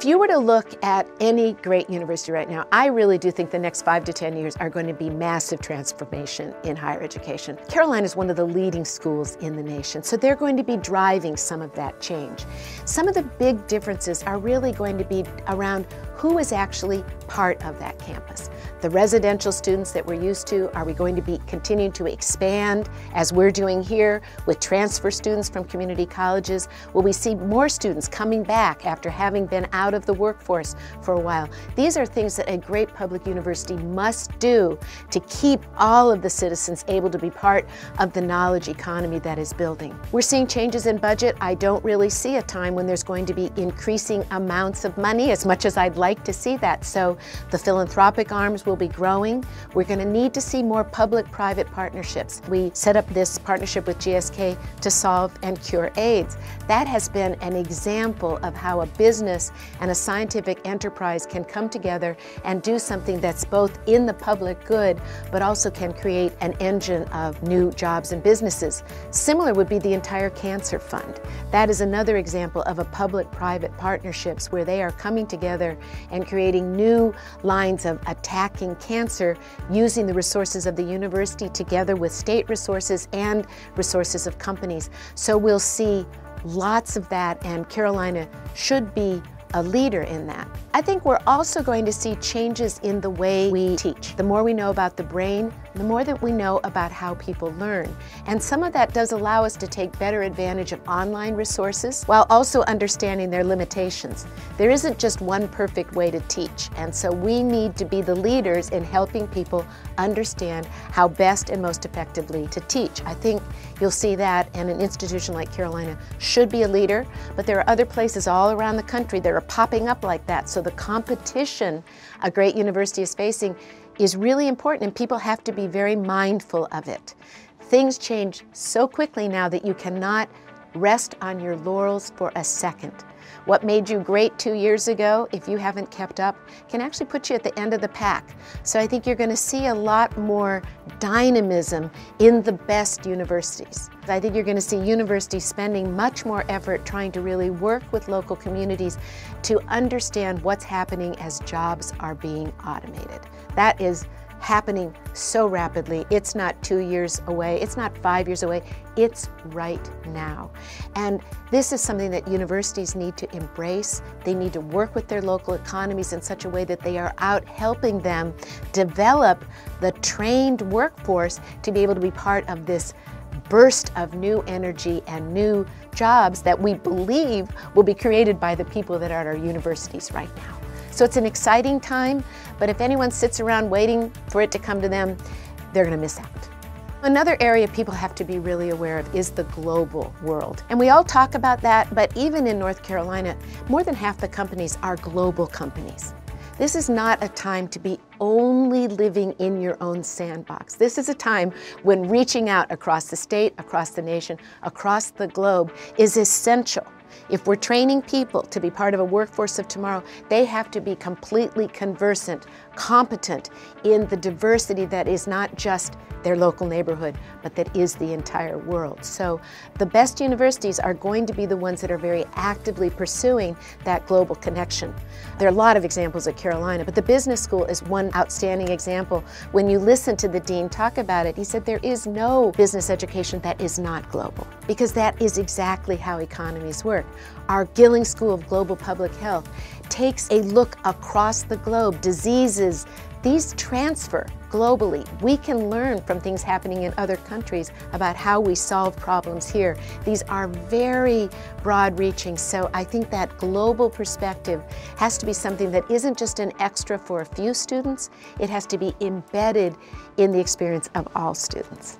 you were to look at any great university right now, I really do think the next 5 to 10 years are going to be massive transformation in higher education. Carolina is one of the leading schools in the nation, so they're going to be driving some of that change. Some of the big differences are really going to be around who is actually part of that campus. The residential students that we're used to, are we going to be continuing to expand as we're doing here with transfer students from community colleges? Will we see more students coming back after having been out of the workforce for a while? These are things that a great public university must do to keep all of the citizens able to be part of the knowledge economy that is building. We're seeing changes in budget. I don't really see a time when there's going to be increasing amounts of money, as much as I'd like to see that. So the philanthropic arms will be growing. We're going to need to see more public-private partnerships. We set up this partnership with GSK to solve and cure AIDS. That has been an example of how a business and a scientific enterprise can come together and do something that's both in the public good, but also can create an engine of new jobs and businesses. Similar would be the entire cancer fund. That is another example of a public-private partnerships where they are coming together and creating new lines of attacking cancer using the resources of the university together with state resources and resources of companies. So we'll see lots of that, and Carolina should be a leader in that. I think we're also going to see changes in the way we teach. The more we know about the brain, the more that we know about how people learn. And some of that does allow us to take better advantage of online resources while also understanding their limitations. There isn't just one perfect way to teach, and so we need to be the leaders in helping people understand how best and most effectively to teach. I think you'll see that, and an institution like Carolina should be a leader, but there are other places all around the country that are popping up like that. So the competition a great university is facing is really important, and people have to be very mindful of it. Things change so quickly now that you cannot rest on your laurels for a second. What made you great 2 years ago, if you haven't kept up, can actually put you at the end of the pack. So I think you're going to see a lot more dynamism in the best universities. I think you're going to see universities spending much more effort trying to really work with local communities to understand what's happening as jobs are being automated. That is happening so rapidly. It's not 2 years away, it's not 5 years away, it's right now. And this is something that universities need to embrace. They need to work with their local economies in such a way that they are out helping them develop the trained workforce to be able to be part of this burst of new energy and new jobs that we believe will be created by the people that are at our universities right now. So it's an exciting time, but if anyone sits around waiting for it to come to them, they're going to miss out. Another area people have to be really aware of is the global world. And we all talk about that, but even in North Carolina, more than half the companies are global companies. This is not a time to be only living in your own sandbox. This is a time when reaching out across the state, across the nation, across the globe is essential. If we're training people to be part of a workforce of tomorrow, they have to be completely conversant, competent in the diversity that is not just their local neighborhood, but that is the entire world. So the best universities are going to be the ones that are very actively pursuing that global connection. There are a lot of examples at Carolina, but the business school is one outstanding example. When you listen to the dean talk about it, he said there is no business education that is not global, because that is exactly how economies work. Our Gilling School of Global Public Health takes a look across the globe. Diseases, these transfer globally. We can learn from things happening in other countries about how we solve problems here. These are very broad-reaching, so I think that global perspective has to be something that isn't just an extra for a few students. It has to be embedded in the experience of all students.